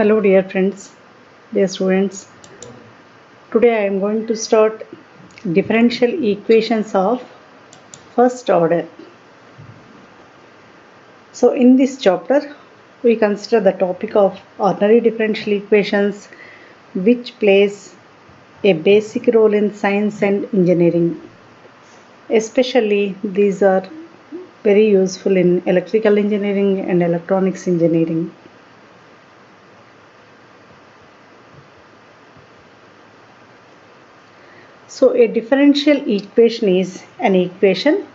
Hello dear friends, dear students. Today I am going to start differential equations of first order. So in this chapter we consider the topic of ordinary differential equations, which plays a basic role in science and engineering. Especially these are very useful in electrical engineering and electronics engineering. So a differential equation is an equation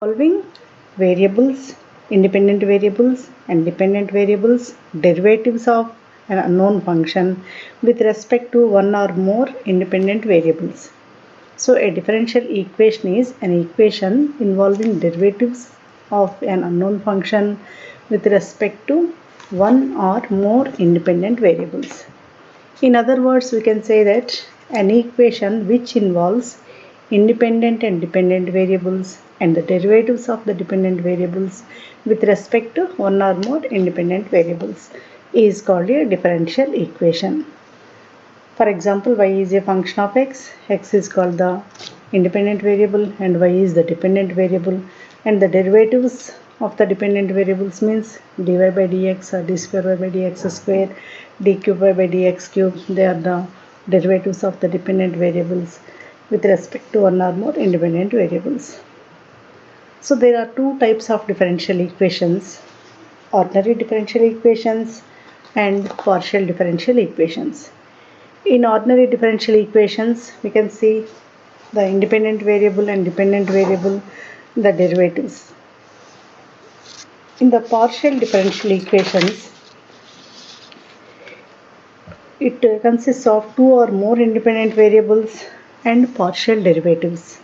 involving variables, independent variables and dependent variables, derivatives of an unknown function with respect to one or more independent variables. So a differential equation is an equation involving derivatives of an unknown function with respect to one or more independent variables. In other words, we can say that an equation which involves independent and dependent variables and the derivatives of the dependent variables with respect to one or more independent variables is called a differential equation. For example, y is a function of x is called the independent variable and y is the dependent variable, and the derivatives of the dependent variables means dy by dx or d square y by dx square, d cube y by dx cube. They are the derivatives of the dependent variables with respect to one or more independent variables. So there are two types of differential equations: ordinary differential equations and partial differential equations. In ordinary differential equations, we can see the independent variable and dependent variable, the derivatives. In the partial differential equations, it consists of two or more independent variables and partial derivatives.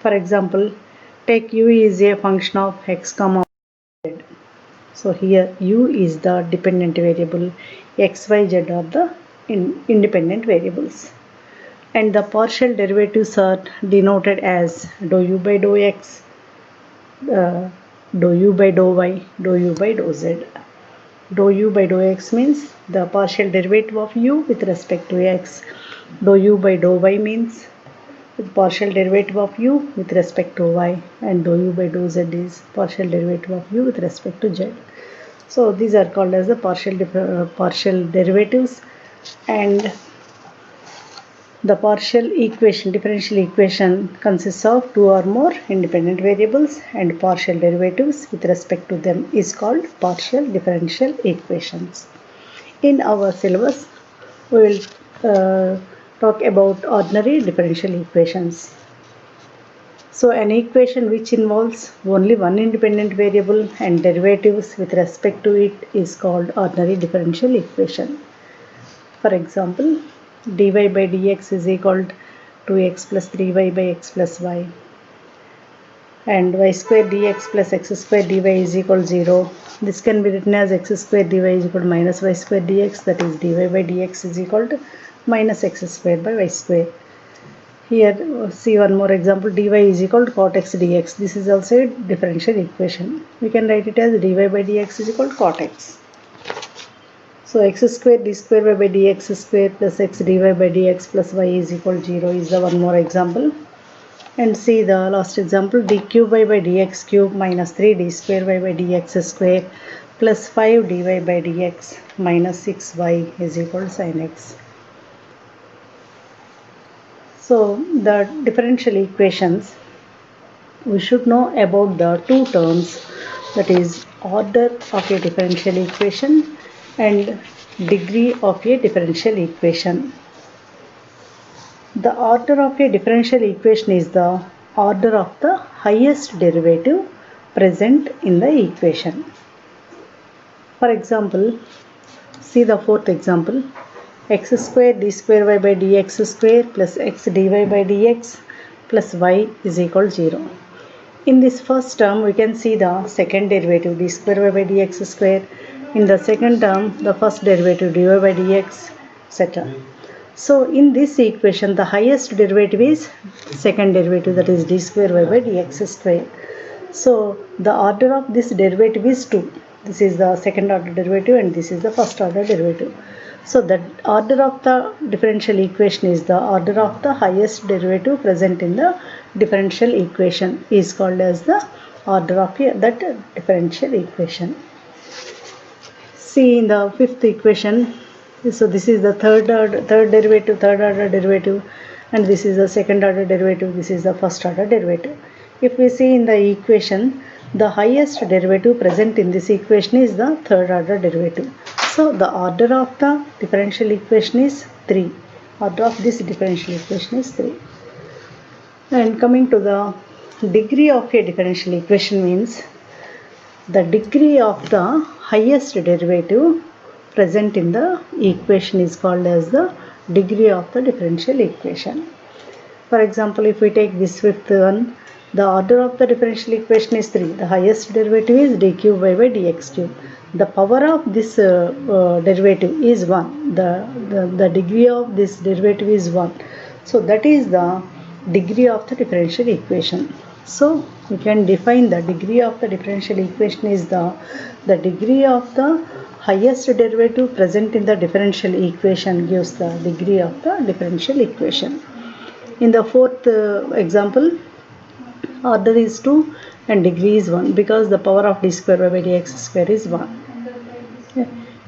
For example, take u is a function of x comma z. So here u is the dependent variable, x, y, z are the independent variables. And the partial derivatives are denoted as dou u by dou x, dou u by dou y, dou u by dou z. Dou u by dou x means the partial derivative of u with respect to x. Dou u by dou y means the partial derivative of u with respect to y, and dou u by dou z is partial derivative of u with respect to z. So these are called as the partial derivatives, and the partial equation, differential equation, consists of two or more independent variables and partial derivatives with respect to them is called partial differential equations. In our syllabus, we will talk about ordinary differential equations. So an equation which involves only one independent variable and derivatives with respect to it is called ordinary differential equation. For example, dy by dx is equal to x plus 3y by x plus y, and y square dx plus x square dy is equal to 0. This can be written as x square dy is equal to minus y square dx, that is dy by dx is equal to minus x square by y square. Here see one more example, dy is equal to cot x dx. This is also a differential equation. We can write it as dy by dx is equal to cot x. So x square d square y by dx square plus x dy by dx plus y is equal to 0 is the one more example. And see the last example, d cube y by dx cube minus 3 d square y by dx square plus 5 dy by dx minus 6y is equal to sin x. So the differential equations, we should know about the two terms, that is order of a differential equation and degree of a differential equation. The order of a differential equation is the order of the highest derivative present in the equation. For example, see the fourth example, x square d square y by dx square plus x dy by dx plus y is equal to 0. In this first term, we can see the second derivative d square y by dx square. In the second term, the first derivative dy by dx, etc. So in this equation, the highest derivative is second derivative, that is d square y by dx square. So the order of this derivative is 2. This is the second order derivative and this is the first order derivative. So the order of the differential equation is the order of the highest derivative present in the differential equation is called as the order of that differential equation. See in the fifth equation, so this is the third order derivative, and this is the second order derivative, this is the first order derivative. If we see in the equation, the highest derivative present in this equation is the third order derivative. So the order of the differential equation is 3. Order of this differential equation is 3. And coming to the degree of a differential equation means the degree of the highest derivative present in the equation is called as the degree of the differential equation. For example, if we take this fifth one, the order of the differential equation is 3. The highest derivative is d cube y by dx cube. The power of this derivative is 1. The degree of this derivative is 1. So that is the degree of the differential equation. So we can define the degree of the differential equation is the degree of the highest derivative present in the differential equation gives the degree of the differential equation. In the fourth example, order is 2 and degree is 1 because the power of d square y by dx square is 1.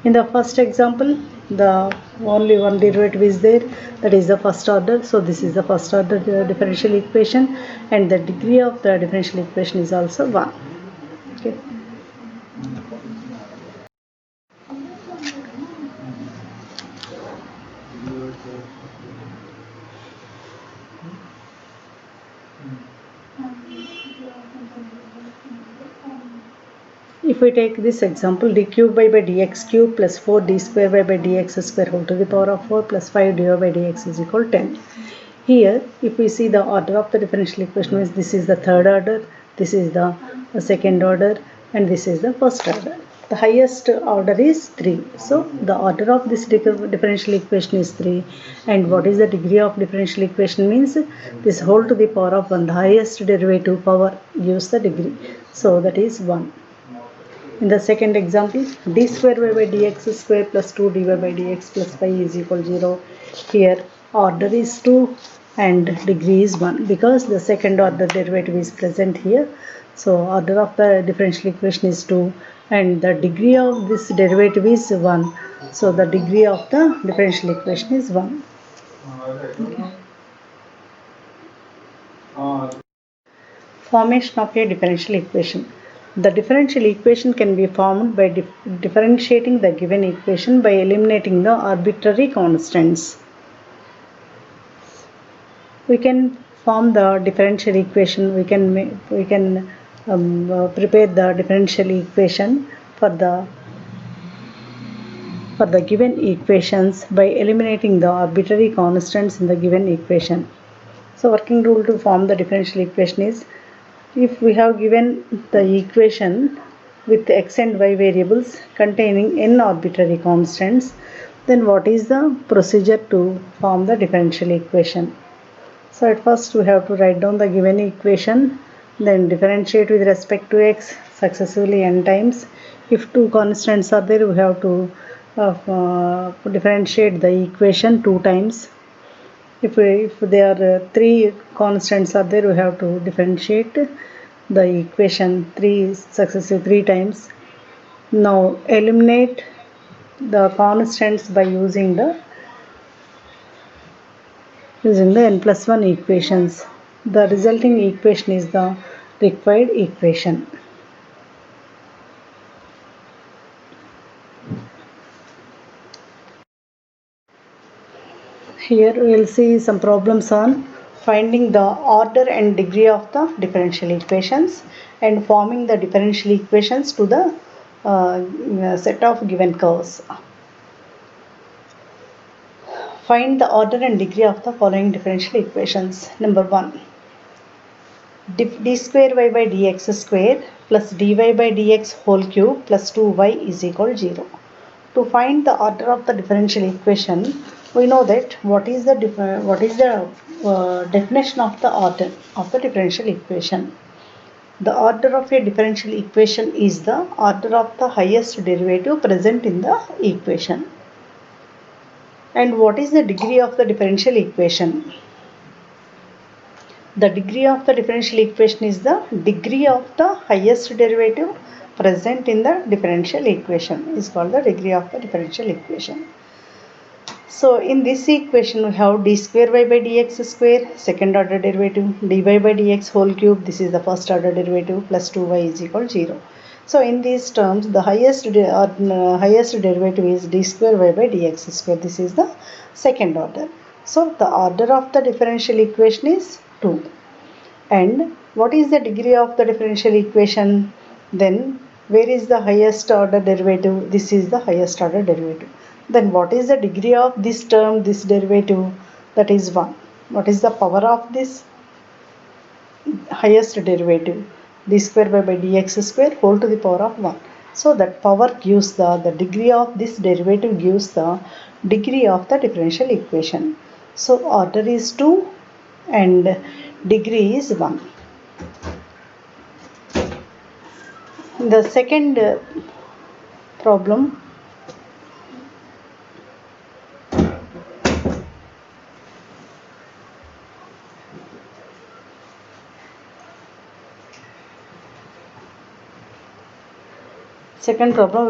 In the first example, the only one derivative is there, that is the first order. So this is the first order differential equation, and the degree of the differential equation is also 1. Okay. If we take this example, d cube y by dx cube plus 4 d square y by dx square whole to the power of 4 plus 5 dy by dx is equal to 10. Here, if we see the order of the differential equation, means this is the third order, this is the second order, and this is the first order. The highest order is 3. So, the order of this differential equation is 3. And what is the degree of differential equation means this whole to the power of 1. The highest derivative power gives the degree. So, that is 1. In the second example, d square y by dx square plus 2 dy by dx plus 5 is equal to 0. Here order is 2 and degree is 1 because the second order derivative is present here. So order of the differential equation is 2 and the degree of this derivative is 1. So the degree of the differential equation is 1. Okay. Formation of a differential equation. The differential equation can be formed by differentiating the given equation by eliminating the arbitrary constants. We can form the differential equation. We can prepare the differential equation for the given equations by eliminating the arbitrary constants in the given equation. So working rule to form the differential equation is, if we have given the equation with x and y variables containing n arbitrary constants, then what is the procedure to form the differential equation? So at first we have to write down the given equation, then differentiate with respect to x successively n times. If two constants are there, we have to differentiate the equation 2 times. If there are 3 constants are there, we have to differentiate the equation 3 times. Now eliminate the constants by using the n plus 1 equations. The resulting equation is the required equation. Here we will see some problems on finding the order and degree of the differential equations and forming the differential equations to the set of given curves. Find the order and degree of the following differential equations. Number 1. d square y by dx square plus dy by dx whole cube plus 2y is equal to 0. To find the order of the differential equation, we know that what is the definition of the order of the differential equation. The order of a differential equation is the order of the highest derivative present in the equation. And what is the degree of the differential equation? The degree of the differential equation is the degree of the highest derivative present in the differential equation is called the degree of the differential equation. So in this equation we have d square y by dx square, second order derivative, dy by dx whole cube, this is the first order derivative, plus 2y is equal to 0. So in these terms the highest derivative is d square y by dx square, this is the second order. So the order of the differential equation is 2. And what is the degree of the differential equation? Then where is the highest order derivative? This is the highest order derivative. Then what is the degree of this term, this derivative? That is 1. What is the power of this highest derivative? D square by dx square whole to the power of 1. So that power gives the degree of this derivative gives the degree of the differential equation. So order is 2 and degree is 1. The second problem,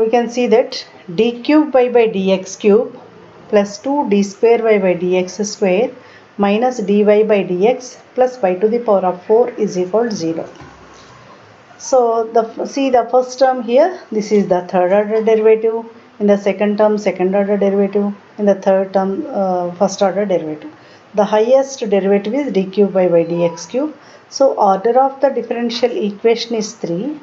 we can see that d cube y by dx cube plus 2 d square y by dx square minus dy by dx plus y to the power of 4 is equal to 0. So the first term here, this is the third order derivative. In the second term, second order derivative. In the third term, first order derivative. The highest derivative is d cube by dx cube. So order of the differential equation is 3.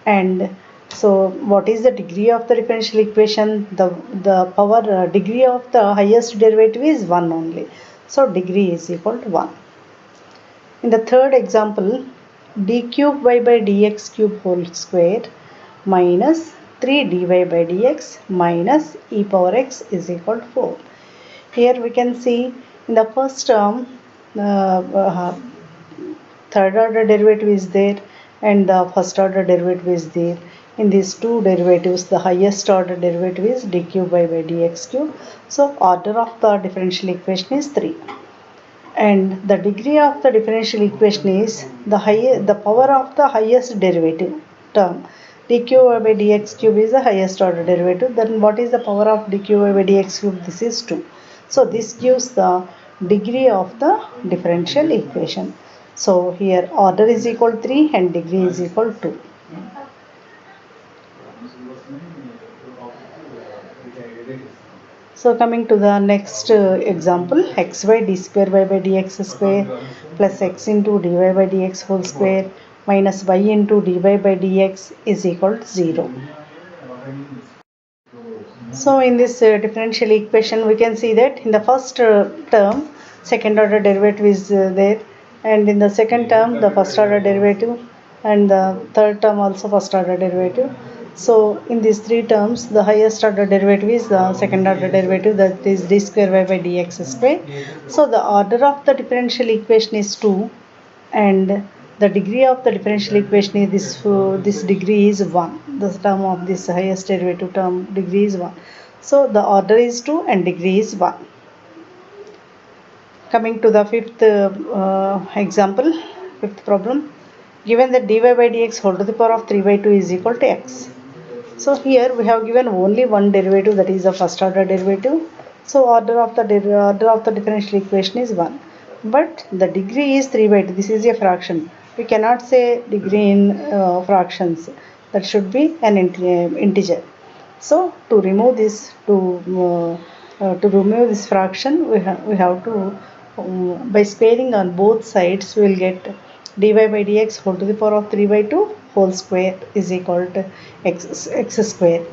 And so what is the degree of the differential equation? The power degree of the highest derivative is 1 only. So degree is equal to 1. In the third example, d cube y by dx cube whole square minus 3 dy by dx minus e power x is equal to 4. Here we can see in the first term, third order derivative is there and the first order derivative is there. In these two derivatives, the highest order derivative is d cube y by dx cube. So order of the differential equation is 3. And the degree of the differential equation is the power of the highest derivative term. d cube by dx cube is the highest order derivative. Then what is the power of d cube by dx cube? This is 2. So this gives the degree of the differential equation. So here order is equal to 3 and degree is equal to 2. So coming to the next example, xy d square y by dx square plus x into dy by dx whole square minus y into dy by dx is equal to 0. So in this differential equation, we can see that in the first term, second order derivative is there, and in the second term, the first order derivative, and the third term also first order derivative. So in these three terms, the highest order derivative is the second order derivative, that is d square y by dx square. So the order of the differential equation is 2, and the degree of the differential equation is this degree is 1. The term of this highest derivative term degree is 1. So the order is 2 and degree is 1. Coming to the fifth example, fifth problem, given that dy by dx whole to the power of 3 by 2 is equal to x. So here we have given only one derivative, that is the first order derivative. So order of the differential equation is 1. But the degree is 3 by 2. This is a fraction. We cannot say degree in fractions. That should be an integer. So to remove this, to remove this fraction, we have to by sparing on both sides, we will get dy by dx whole to the power of 3 by 2 whole square is equal to x square.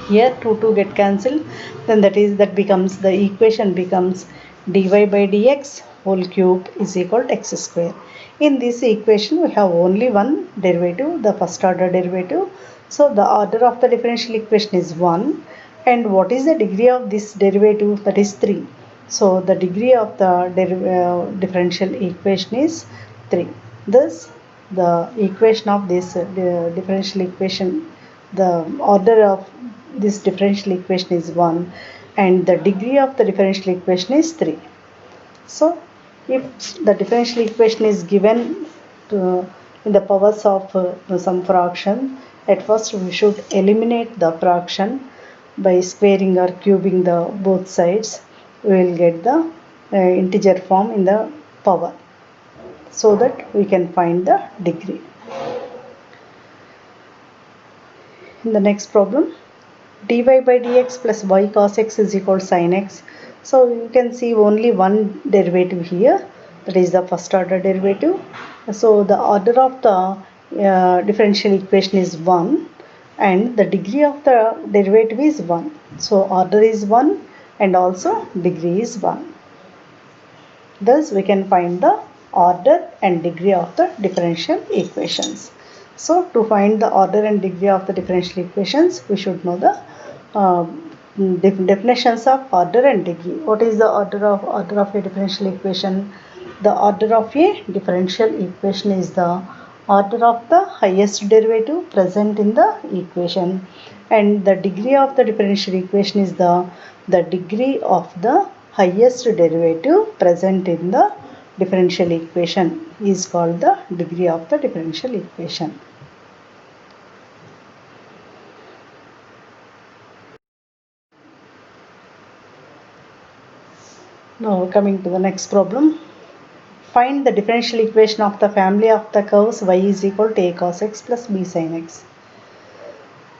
Here 2 get cancelled, then that becomes, the equation becomes dy by dx whole cube is equal to x square. In this equation, we have only one derivative, the first order derivative. So the order of the differential equation is 1. And what is the degree of this derivative? That is 3. So the degree of the differential equation is 3. Thus the equation of this differential equation, the order of this differential equation is 1 and the degree of the differential equation is 3. So if the differential equation is given to, in the powers of some fraction, at first we should eliminate the fraction by squaring or cubing the both sides. We will get the integer form in the power, so that we can find the degree. In the next problem, dy by dx plus y cos x is equal to sin x. So you can see only one derivative here, that is the first order derivative. So the order of the differential equation is 1 and the degree of the derivative is 1. So order is 1 and also degree is 1. Thus we can find the order and degree of the differential equations. So to find the order and degree of the differential equations, we should know the uh, definitions of order and degree. What is the order of a differential equation? The order of a differential equation is the order of the highest derivative present in the equation, and the degree of the differential equation is the degree of the highest derivative present in the differential equation is called the degree of the differential equation. Now coming to the next problem. Find the differential equation of the family of the curves y is equal to a cos x plus b sin x.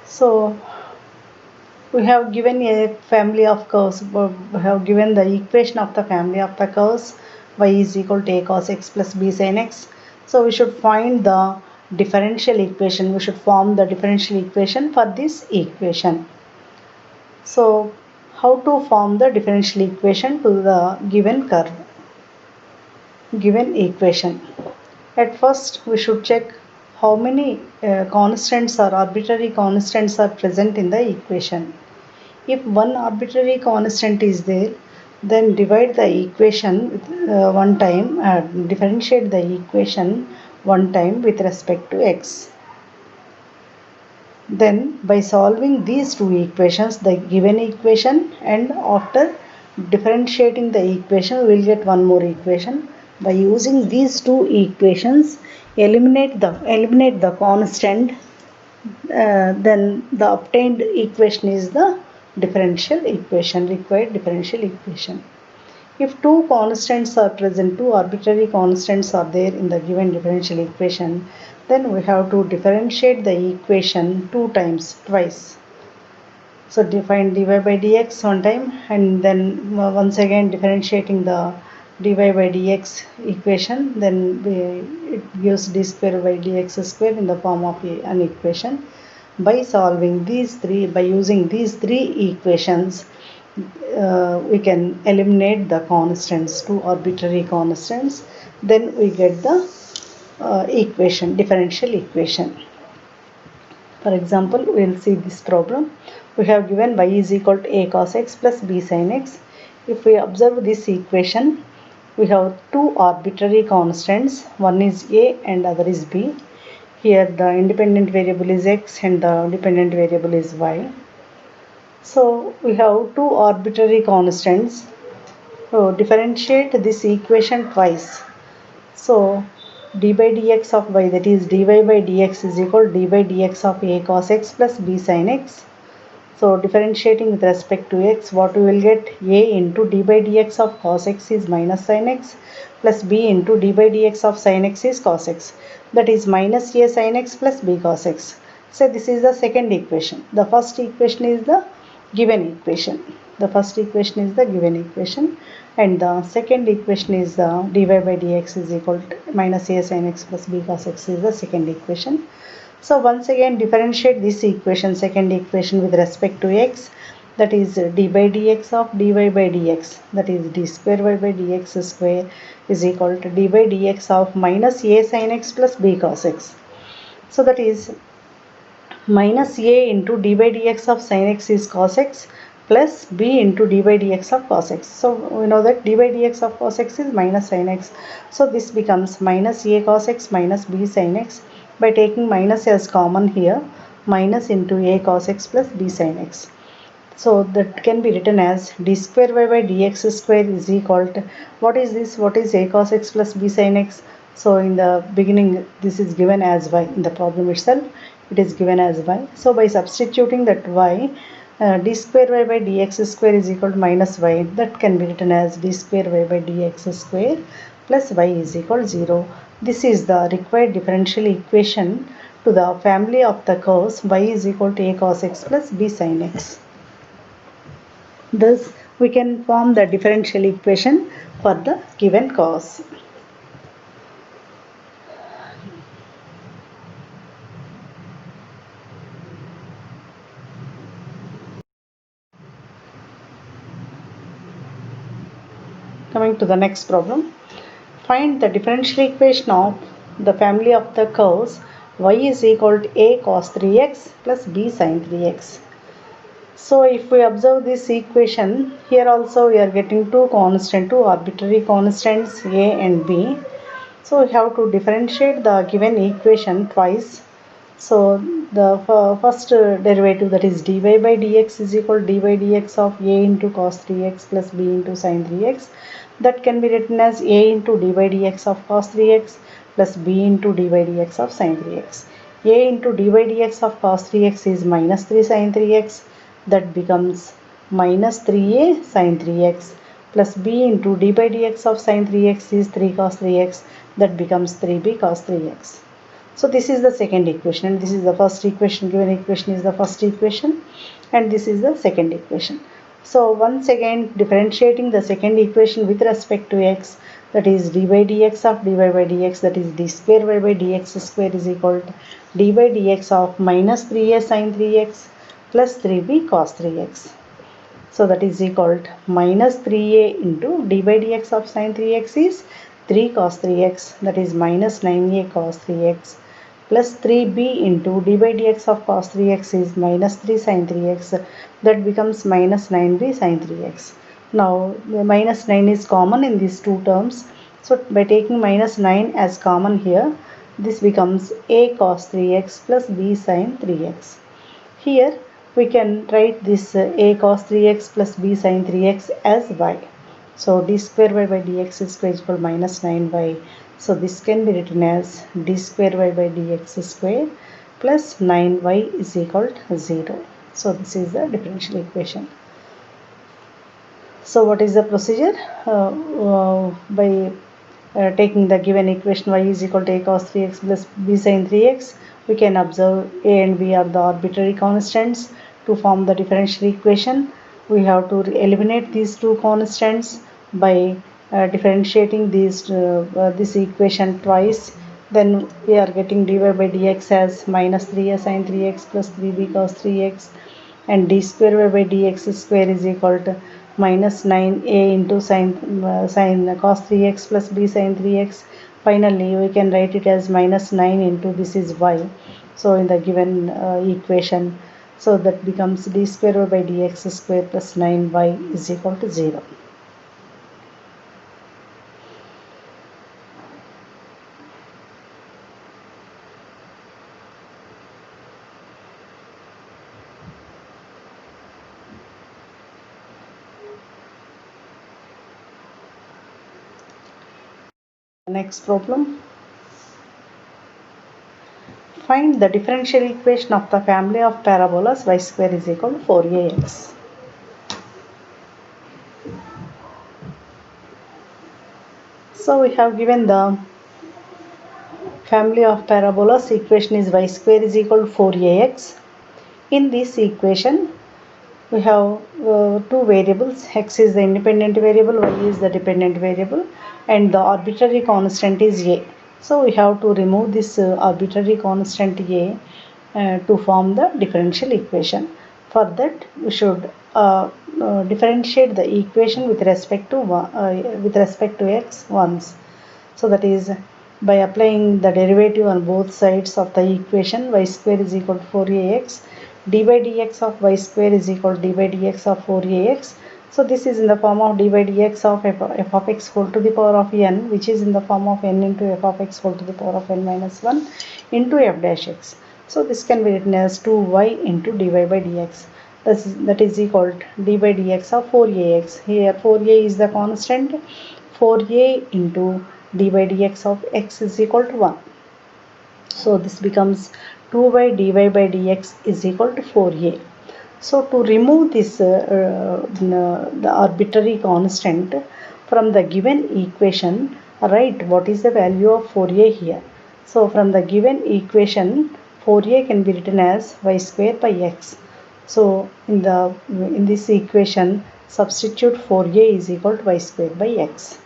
So we have given a family of curves, we have given the equation of the family of the curves y is equal to a cos x plus b sin x. So we should find the differential equation, we should form the differential equation for this equation. So how to form the differential equation to the given curve, given equation? At first we should check how many constants or arbitrary constants are present in the equation. If one arbitrary constant is there, then divide the equation with, one time, differentiate the equation one time with respect to x. Then by solving these two equations, the given equation, and after differentiating the equation, we will get one more equation. By using these two equations, eliminate the constant, then the obtained equation is the differential equation, required differential equation. If two constants are present, two arbitrary constants are there in the given differential equation, then we have to differentiate the equation twice. So define dy by dx one time, and then once again differentiating the dy by dx equation, then it gives d square by dx square in the form of an equation. By solving these three, by using these three equations, we can eliminate the constants, two arbitrary constants, then we get the equation, differential equation. For example, we will see this problem. We have given y is equal to a cos x plus b sin x. If we observe this equation, we have two arbitrary constants, one is a and other is b. Here the independent variable is x and the dependent variable is y. So we have two arbitrary constants. So differentiate this equation twice. So d by dx of y, that is dy by dx, is equal to d by dx of a cos x plus b sin x. So differentiating with respect to x, what we will get? A into d by dx of cos x is minus sin x, plus b into d by dx of sin x is cos x. That is minus a sin x plus b cos x. So this is the second equation. The first equation is the given equation. The first equation is the given equation, and the second equation is dy by dx is equal to minus a sin x plus b cos x is the second equation. So once again differentiate this equation, second equation, with respect to x, that is d by dx of dy by dx, that is d square y by dx square is equal to d by dx of minus a sin x plus b cos x. So that is minus a into d by dx of sin x is cos x, plus b into d by dx of cos x. So we know that d by dx of cos x is minus sin x. So this becomes minus a cos x minus b sin x. By taking minus as common here, minus into a cos x plus b sin x. So that can be written as d square y by dx square is equal to, what is this? What is a cos x plus b sin x? So in the beginning this is given as y. In the problem itself it is given as y. So by substituting that y, d square y by dx square is equal to minus y. That can be written as d square y by dx square plus y is equal to 0. This is the required differential equation to the family of the curves y is equal to a cos x plus b sin x. Thus, we can form the differential equation for the given cause. Coming to the next problem, find the differential equation of the family of the curves y is equal to a cos 3x plus b sin 3x. So if we observe this equation, here also we are getting two arbitrary constants a and b. So we have to differentiate the given equation twice. So the first derivative, that is dy by dx is equal to dy dx of a into cos 3x plus b into sin 3x. That can be written as a into dy dx of cos 3x plus b into dy dx of sin 3x. A into dy dx of cos 3x is minus 3 sin 3x. That becomes minus 3a sin 3x plus b into d by dx of sin 3x is 3 cos 3x. That becomes 3b cos 3x. So this is the second equation and this is the first equation. Given equation is the first equation and this is the second equation. So once again differentiating the second equation with respect to x, that is d by dx of dy by dx, that is d square y by dx square is equal to d by dx of minus 3a sin 3x plus 3b cos 3x. So that is equal to minus 3a into d by dx of sin 3x is 3 cos 3x, that is minus 9a cos 3x plus 3b into d by dx of cos 3x is minus 3 sin 3x. That becomes minus 9b sin 3x. Now the minus 9 is common in these two terms. So by taking minus 9 as common here, this becomes a cos 3x plus b sin 3x. Here we can write this a cos 3x plus b sin 3x as y. So d square y by dx square is equal to minus 9y. So this can be written as d square y by dx square plus 9y is equal to 0. So this is the differential equation. So what is the procedure? By taking the given equation y is equal to a cos 3x plus b sin 3x, we can observe a and b are the arbitrary constants. To form the differential equation, we have to eliminate these two constants by differentiating this equation twice. Then we are getting dy by dx as minus 3a sin 3x plus 3b cos 3x, and d square y by dx square is equal to minus 9a into sin cos 3x plus b sin 3x. Finally we can write it as minus 9 into this is y. So in the given equation, so that becomes d square y by dx square plus 9y is equal to 0. Next problem. Find the differential equation of the family of parabolas y square is equal to 4ax. So we have given the family of parabolas. Equation is y square is equal to 4ax. In this equation we have two variables. X is the independent variable, y is the dependent variable, and the arbitrary constant is a. So we have to remove this arbitrary constant a to form the differential equation. For that we should differentiate the equation with respect to x once. So that is by applying the derivative on both sides of the equation, y square is equal to 4ax, d by dx of y square is equal to d by dx of 4ax. So this is in the form of d by dx of f of x whole to the power of n, which is in the form of n into f of x whole to the power of n minus 1 into f dash x. So this can be written as 2y into dy by dx. That is equal to d by dx of 4ax. Here 4a is the constant. 4a into d by dx of x is equal to 1. So this becomes 2 by dy by dx is equal to 4a. So to remove this the arbitrary constant from the given equation, write what is the value of 4a here. So from the given equation, 4a can be written as y square by x. So in this equation, substitute 4a is equal to y square by x.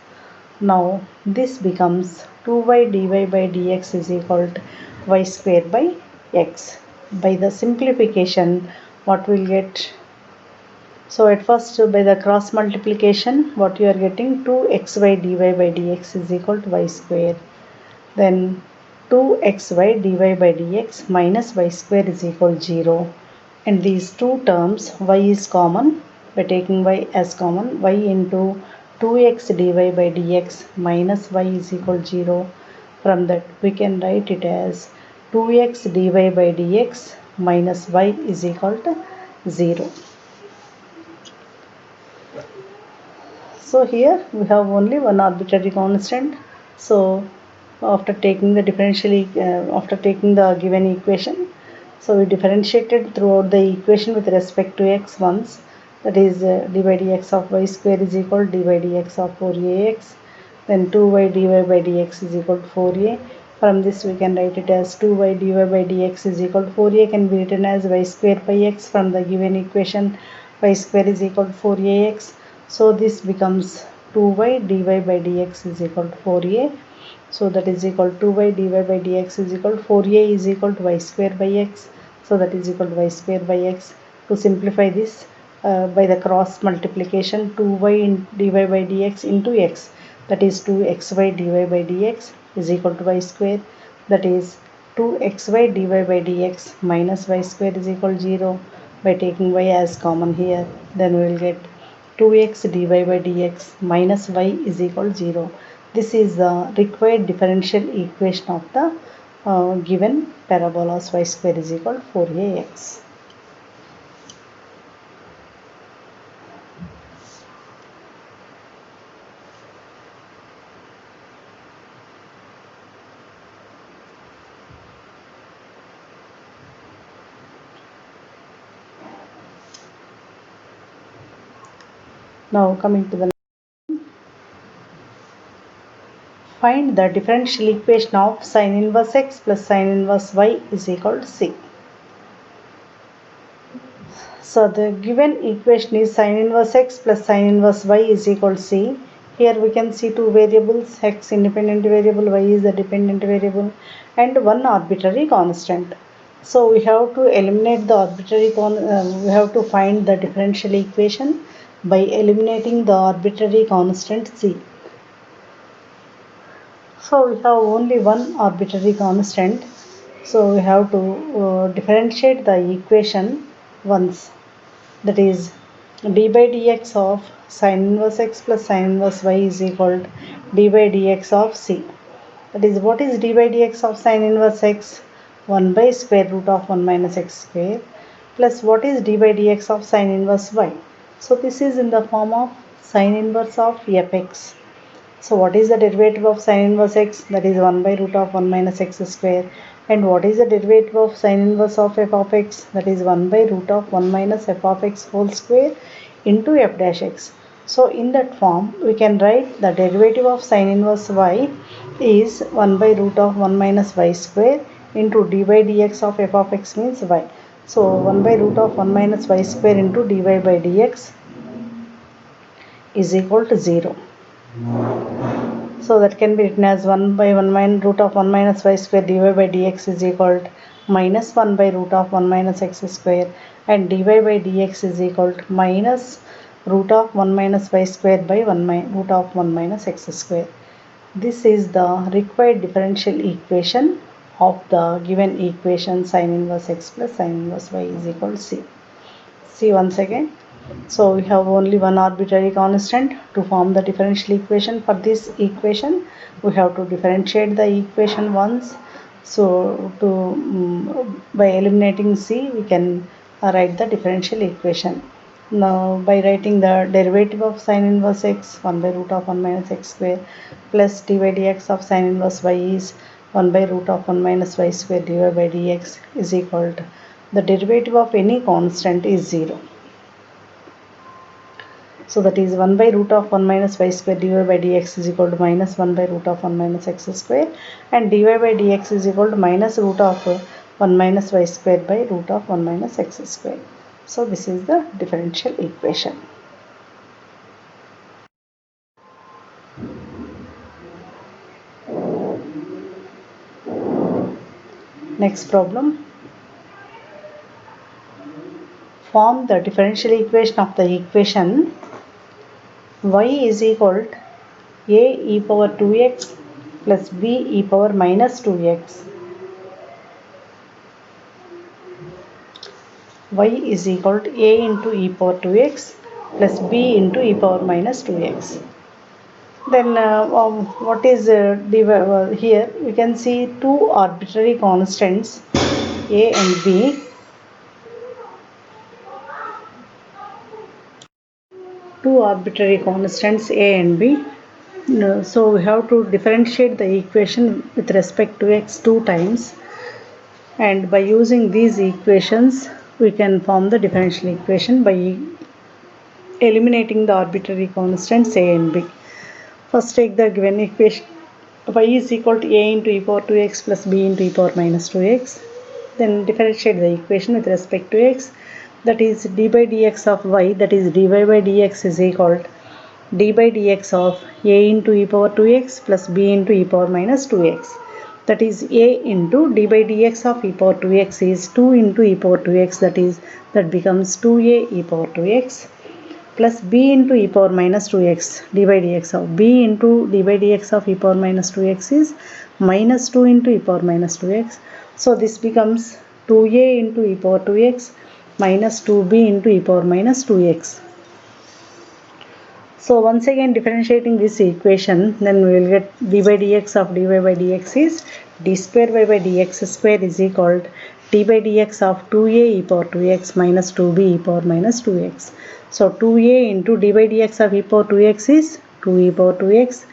Now this becomes 2y dy by dx is equal to y square by x. By the simplification, what we'll get? So at first by the cross multiplication, what you are getting, 2xy dy by dx is equal to y square. Then 2xy dy by dx minus y square is equal to 0. And these two terms, y is common. By taking y as common, y into 2x dy by dx minus y is equal to 0. From that we can write it as 2x dy by dx minus y is equal to 0. So here we have only one arbitrary constant. So after taking the after taking the given equation, so we differentiated throughout the equation with respect to x once. That is d by dx of y square is equal to d by dx of 4ax. Then 2y dy by dx is equal to 4a. From this we can write it as 2y dy by dx is equal to 4a can be written as y square by x. From the given equation, y square is equal to 4ax. So this becomes 2y dy by dx is equal to 4a. So that is equal to 2y dy by dx is equal to 4a is equal to y square by x. So that is equal to y square by x. To simplify this by the cross multiplication, 2y dy by dx into x, that is 2xy dy by dx is equal to y square. That is 2xy dy by dx minus y square is equal to 0. By taking y as common here, then we will get 2x dy by dx minus y is equal to 0. This is the required differential equation of the given parabolas y square is equal to 4ax. Now coming to the find the differential equation of sin inverse x plus sin inverse y is equal to c. So the given equation is sin inverse x plus sin inverse y is equal to c. Here we can see two variables, x independent variable, y is the dependent variable, and one arbitrary constant. So we have to eliminate the we have to find the differential equation by eliminating the arbitrary constant c. So we have only one arbitrary constant. So we have to differentiate the equation once. That is d by dx of sin inverse x plus sin inverse y is equal to d by dx of c. That is, what is d by dx of sin inverse x? 1 by square root of 1 minus x square, plus what is d by dx of sin inverse y? So this is in the form of sin inverse of fx. So what is the derivative of sin inverse x? That is 1 by root of 1 minus x square. And what is the derivative of sin inverse of f of x? That is 1 by root of 1 minus f of x whole square into f dash x. So in that form, we can write the derivative of sin inverse y is 1 by root of 1 minus y square into d by dx of f of x means y. So 1 by root of 1 minus y square into dy by dx is equal to 0. So that can be written as 1 by 1 minus root of 1 minus y square dy by dx is equal to minus 1 by root of 1 minus x square, and dy by dx is equal to minus root of 1 minus y square by root of 1 minus x square. This is the required differential equation of the given equation sin inverse x plus sin inverse y is equal to c. See once again. So we have only one arbitrary constant to form the differential equation. For this equation, we have to differentiate the equation once. So by eliminating c, we can write the differential equation. Now by writing the derivative of sin inverse x, 1 by root of 1 minus x square, plus dy dx of sin inverse y is 1 by root of 1 minus y square dy by dx is equal to the derivative of any constant is 0. So that is 1 by root of 1 minus y square dy by dx is equal to minus 1 by root of 1 minus x square, and dy by dx is equal to minus root of 1 minus y square by root of 1 minus x square. So this is the differential equation. Next problem. Form the differential equation of the equation y is equal to a e power 2x plus b e power minus 2x. Y is equal to a into e power 2x plus b into e power minus 2x. Then what is here we can see two arbitrary constants a and b. Two arbitrary constants a and b. So we have to differentiate the equation with respect to x two times, and by using these equations we can form the differential equation by eliminating the arbitrary constants a and b. First take the given equation y is equal to a into e power 2x plus b into e power minus 2x. Then differentiate the equation with respect to x, that is d by dx of y, that is dy by dx is equal to d by dx of a into e power 2x plus b into e power minus 2x. That is a into d by dx of e power 2x is 2 into e power 2x, that becomes 2a e power 2x plus b into e power minus 2x d by dx of b into d by dx of e power minus 2x is minus 2 into e power minus 2x. So this becomes 2a into e power 2x minus 2b into e power minus 2x. So once again differentiating this equation, then we will get d by dx of dy by dx is d square y by dx square is equal to d by dx of 2a e power 2x minus 2b e power minus 2x. So 2a into d by dx of e power 2x is 2 e power 2x,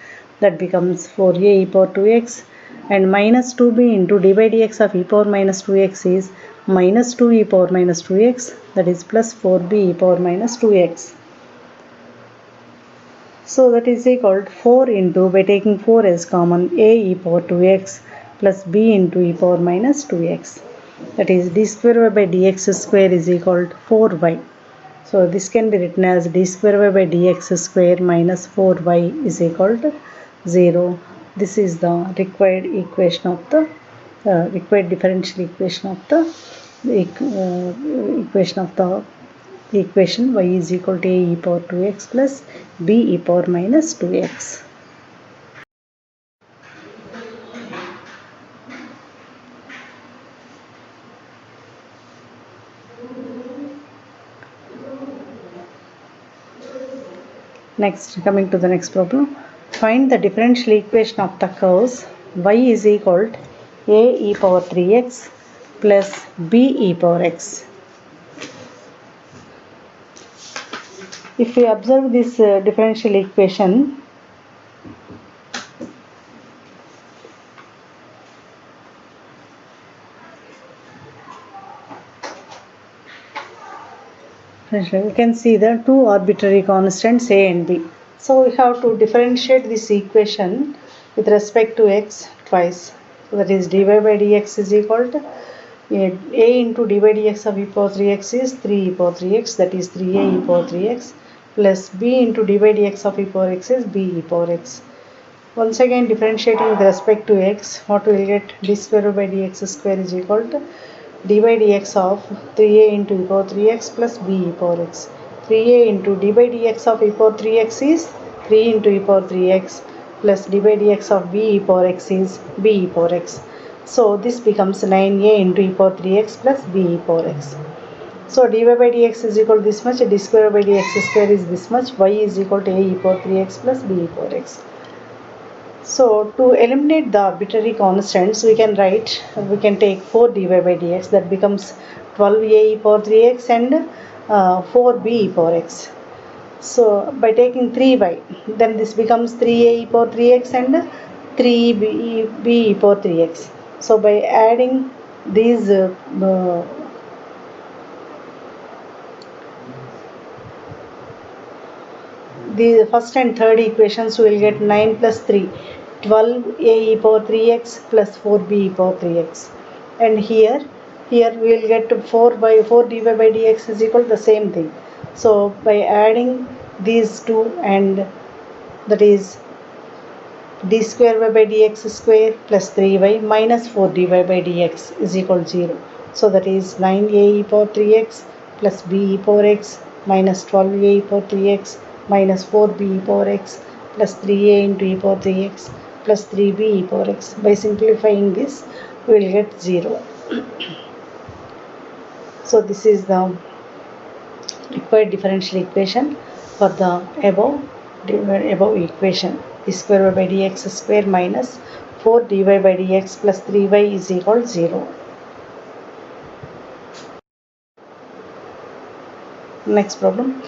that becomes 4a e power 2x, and minus 2b into d by dx of e power minus 2x is minus 2 e power minus 2x, that is plus 4b e power minus 2x. So that is equal to 4 into, by taking 4 as common, a e power 2x plus b into e power minus 2x. That is d square y by dx square is equal to 4y. So this can be written as d square y by dx square minus 4y is equal to 0. This is the required equation of the required differential equation of the equation of the equation y is equal to a e power 2x plus b e power minus 2x. Next, coming to the next problem, find the differential equation of the curves y is equal to a e power 3x plus b e power x. If we observe this differential equation, we can see the two arbitrary constants a and b. So we have to differentiate this equation with respect to x twice. So that is dy by dx is equal to a into dy by dx of e power 3x is 3 e power 3x, that is 3a e power 3x, plus b into dy by dx of e power x is b e power x. Once again differentiating with respect to x, what we will get, d square by dx square is equal to d by dx of 3a into e power 3x plus b e power x. 3a into d by dx of e power 3x is 3 into e power 3x plus d by dx of b e power x is b e power x. So this becomes 9a into e power 3x plus b e power x. So dy by dx is equal to this much, d square by dx square is this much, y is equal to a e power 3x plus b e power x. So to eliminate the arbitrary constants, we can take 4 dy by dx, that becomes 12a e power 3x and 4b e power x. So by taking 3y, then this becomes 3a e power 3x and 3b e power 3x. So by adding these the first and third equations, we will get 9 plus 3, 12a e power 3x plus 4b e power 3x. And here we will get 4 by 4 dy by dx is equal to the same thing. So by adding these two, and that is d square by dx square plus 3y minus 4 dy by dx is equal to 0. So that is 9a e power 3x plus b e power x minus 12a e power 3x minus 4b e power x plus 3a into e power 3x plus 3b e power x. By simplifying this, we will get 0. So this is the required differential equation for the above equation. D square by dx square minus 4 dy by dx plus 3y is equal to 0. Next problem.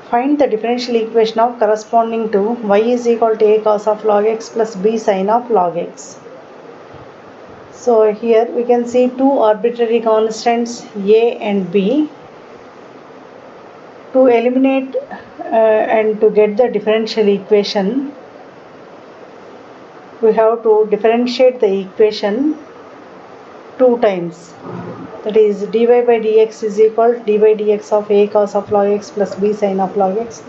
Find the differential equation of corresponding to y is equal to a cos of log x plus b sin of log x. So here we can see two arbitrary constants a and b. To eliminate and to get the differential equation, we have to differentiate the equation two times. That is dy by dx is equal to dy by dx of a cos of log x plus b sin of log x.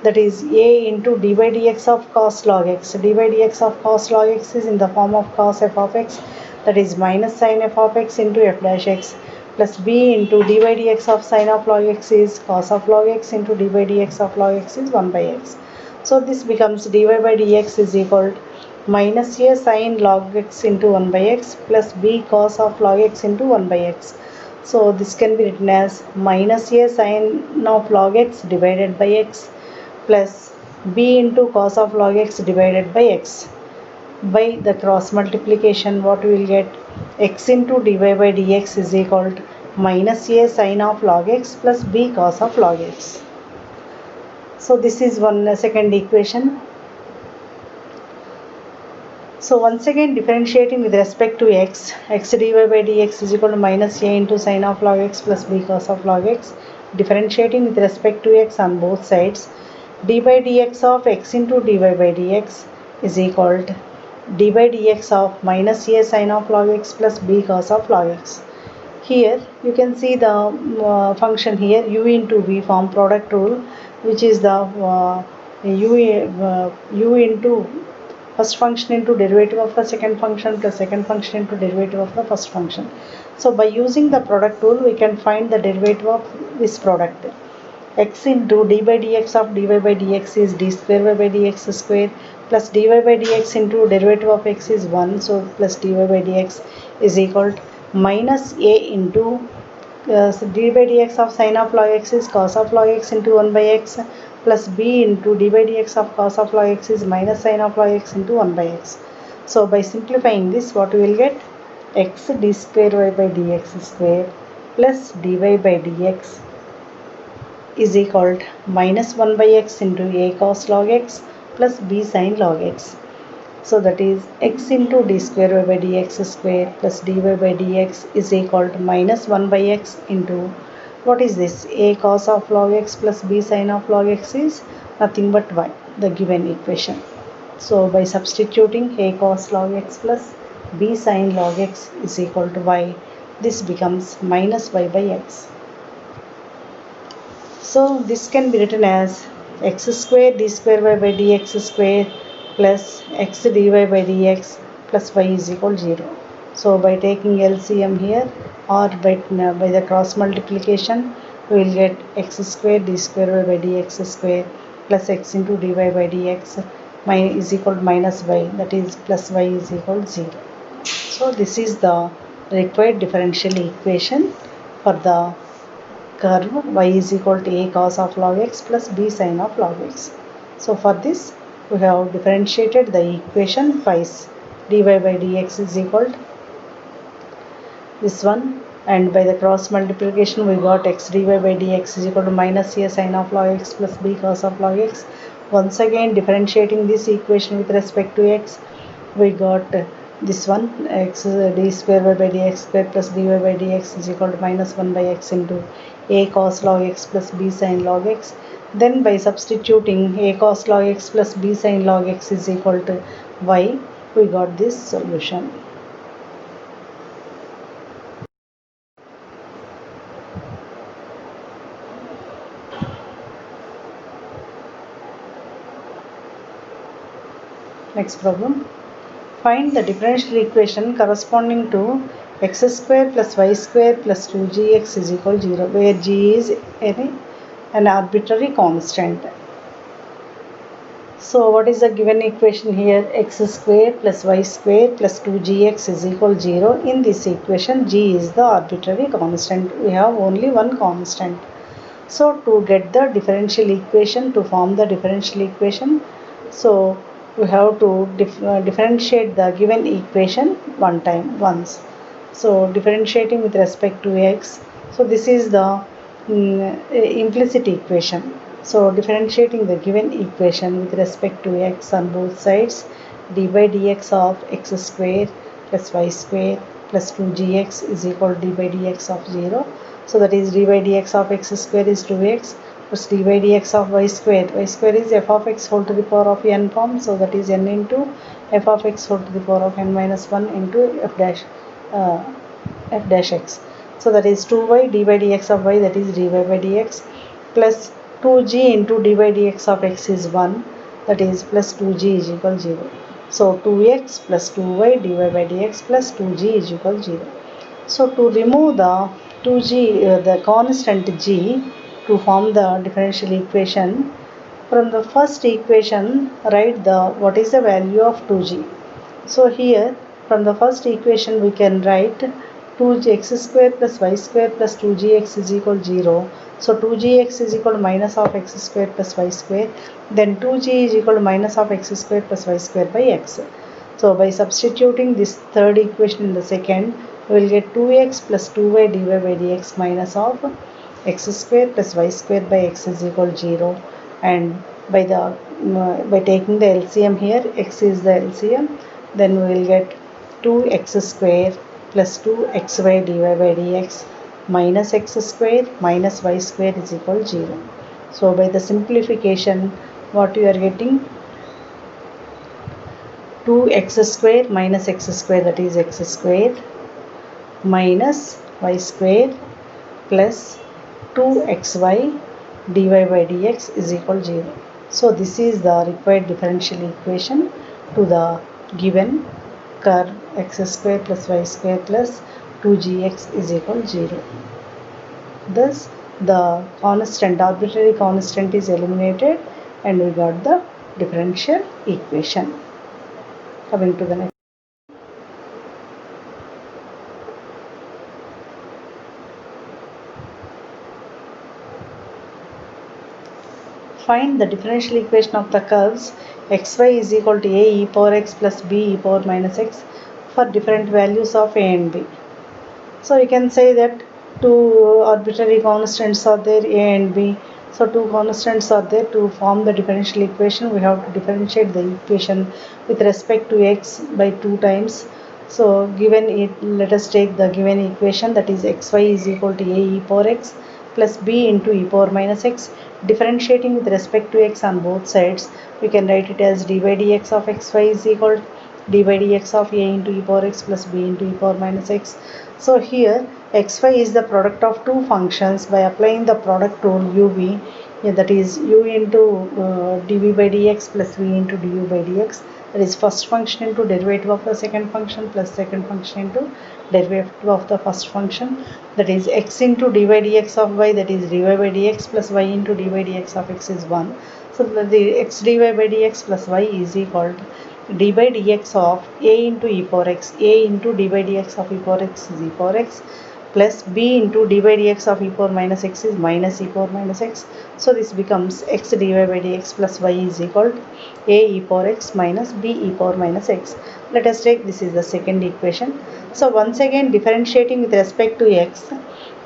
That is a into dy by dx of cos log x. Dy by dx of cos log x is in the form of cos f of x, that is minus sin f of x into f dash x, plus b into dy by dx of sin of log x is cos of log x into dy by dx of log x is 1 by x. So this becomes dy by dx is equal to minus a sin log x into 1 by x plus b cos of log x into 1 by x. So this can be written as minus a sin of log x divided by x plus b into cos of log x divided by x. By the cross multiplication, what we will get, x into dy by dx is equal to minus a sin of log x plus b cos of log x. So this is one second equation. So once again differentiating with respect to x dy by dx is equal to minus a into sin of log x plus b cos of log x. Differentiating with respect to x on both sides, d by dx of x into dy by dx is equal to d by dx of minus a sin of log x plus b cos of log x. Here you can see the function here, u into v form product rule, which is the u into first function into derivative of the second function plus second function into derivative of the first function. So by using the product rule, we can find the derivative of this product. X into d by dx of dy by dx is d square by dx square plus dy by dx into derivative of x is 1. So plus dy by dx is equal to minus a into d by dx of sin of log x is cos of log x into 1 by x plus b into d by dx of cos of log x is minus sin of log x into 1 by x. So by simplifying this, what we will get, x d square y by dx square plus dy by dx is equal to minus 1 by x into a cos log x plus b sin log x. So that is x into d square y by dx square plus dy by dx is equal to minus 1 by x into, what is this, a cos of log x plus b sin of log x is nothing but y, the given equation. So by substituting a cos log x plus b sin log x is equal to y, this becomes minus y by x. So this can be written as x square d square y by dx square plus x dy by dx plus y is equal to 0. So by taking LCM here or by the cross multiplication, we will get x square d square y by dx square plus x into dy by dx is equal to minus y, that is plus y is equal to 0. So this is the required differential equation for the curve y is equal to a cos of log x plus b sin of log x. So for this we have differentiated the equation twice. Dy by dx is equal to this one, and by the cross multiplication we got x dy by dx is equal to minus a sin of log x plus b cos of log x. Once again differentiating this equation with respect to x, we got this one x d square by dx square plus dy by dx is equal to minus 1 by x into a cos log x plus b sin log x. Then by substituting a cos log x plus b sin log x is equal to y, we got this solution. Next problem. Find the differential equation corresponding to x square plus y square plus 2gx is equal to 0, where g is an arbitrary constant. So what is the given equation here? X square plus y square plus 2gx is equal to 0. In this equation, g is the arbitrary constant. We have only one constant. So to get the differential equation, to form the differential equation, so we have to differentiate the given equation once. So differentiating with respect to x. So this is the implicit equation. So differentiating the given equation with respect to x on both sides, d by dx of x square plus y square plus 2gx is equal to d by dx of 0. So that is d by dx of x square is 2x plus d by dx of y square. Y square is f of x whole to the power of n form. So that is n into f of x whole to the power of n minus 1 into uh, f dash x. So that is 2y d by dx of y, that is dy by dx, plus 2g into dy by dx of x is 1, that is plus 2g is equal to 0. So 2x plus 2y dy by dx plus 2g is equal to 0. So to remove the 2g, the constant g, to form the differential equation, from the first equation write the what is the value of 2g. So here from the first equation we can write 2x square plus y square plus 2gx is equal to 0. So 2gx is equal to minus of x square plus y square. Then 2g is equal to minus of x square plus y square by x. So by substituting this third equation in the second, we will get 2x plus 2y dy by dx minus of x square plus y square by x is equal to 0. And by taking the LCM here, x is the LCM, then we will get 2x square plus 2xy dy by dx minus x square minus y square is equal to 0. So by the simplification, what you are getting, 2x square minus x square, that is x square, minus y square plus 2xy dy by dx is equal to 0. So this is the required differential equation to the given curve x square plus y square plus 2gx is equal to 0. Thus the constant, arbitrary constant is eliminated and we got the differential equation. Coming to the next. Find the differential equation of the curves xy is equal to a e power x plus b e power minus x for different values of a and b. So you can say that two arbitrary constants are there, a and b. So two constants are there. To form the differential equation, we have to differentiate the equation with respect to x by 2 times. So given it, let us take the given equation, that is xy is equal to a e power x plus b into e power minus x. Differentiating with respect to x on both sides, we can write it as d by dx of xy is equal to d by dx of a into e power x plus b into e power minus x. So here xy is the product of two functions. By applying the product rule uv, that is u into dv by dx plus v into du by dx, that is first function into derivative of the second function plus second function into derivative of the first function, that is x into dy dx of y, that is dy by dx plus y into dy dx of x is 1. So the x dy by dx plus y is equal to d by dx of a into e power x, a into d by dx of e power x is e power x, plus b into d by dx of e power minus x is minus e power minus x. So this becomes x dy by dx plus y is equal to a e power x minus b e power minus x. Let us take this is the second equation. So once again differentiating with respect to x,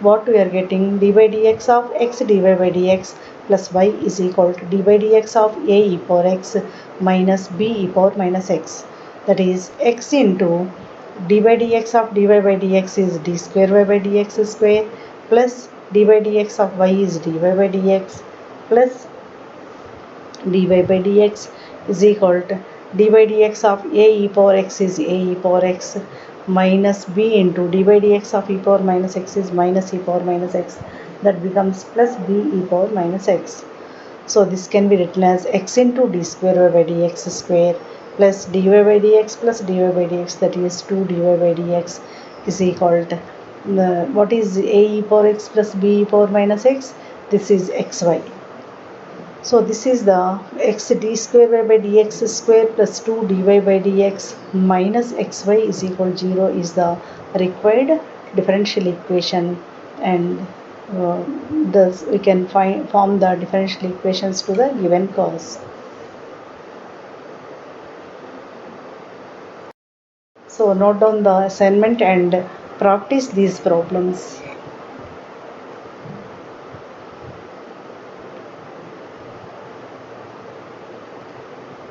what we are getting, d by dx of x dy by dx plus y is equal to d by dx of a e power x minus b e power minus x. That is x into d by dx of dy by dx is d square y by dx square plus d by dx of y is dy by dx plus dy by dx is equal to d by dx of a e power x is a e power x minus b into d by dx of e power minus x is minus e power minus x. That becomes plus b e power minus x. So this can be written as x into d square y by dx square plus dy by dx plus dy by dx, that is 2 dy by dx is equal to what is a e power x plus b e power minus x? This is xy. So this is the x d square y by dx square plus 2 dy by dx minus xy is equal to 0 is the required differential equation, and thus we can form the differential equations to the given cause. So note down the assignment and practice these problems.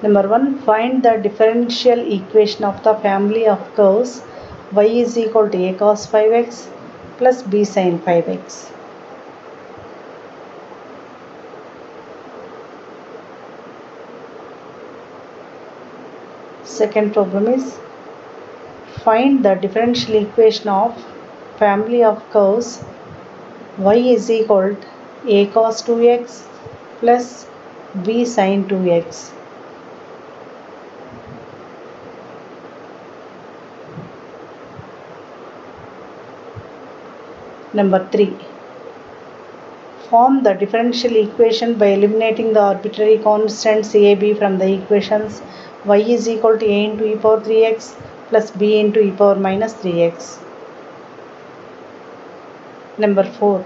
Number 1, find the differential equation of the family of curves y is equal to a cos 5x plus b sin 5x. Second problem is, find the differential equation of family of curves y is equal to a cos 2x plus b sin 2x. Number 3, form the differential equation by eliminating the arbitrary constants a, b from the equations y is equal to a into e power 3x plus b into e power minus 3x. Number 4,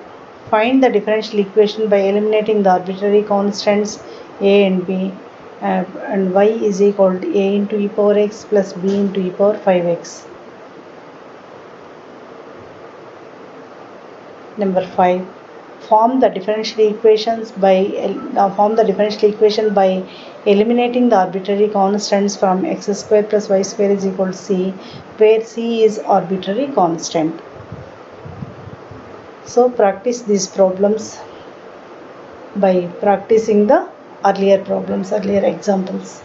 find the differential equation by eliminating the arbitrary constants a and b and y is equal to a into e power x plus b into e power 5x. Number 5, form the differential equation by eliminating the arbitrary constants from x square plus y square is equal to c, where c is arbitrary constant. So practice these problems by practicing the earlier examples.